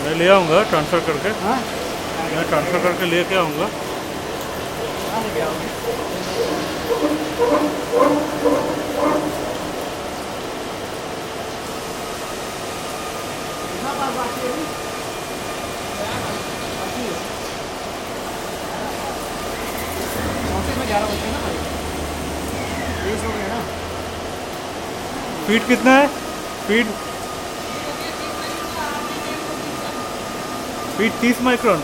मैं ले आऊँगा ट्रांसफ़र करके। हाँ मैं ट्रांसफ़र करके लेके आऊँगा। कहाँ लेके आओगे? कितना बार बाकी है अभी? बाकी है। ऑफिस में 11 बजे ना भाई, 20 हो गया ना। स्पीड कितना है? Speed 30 micron.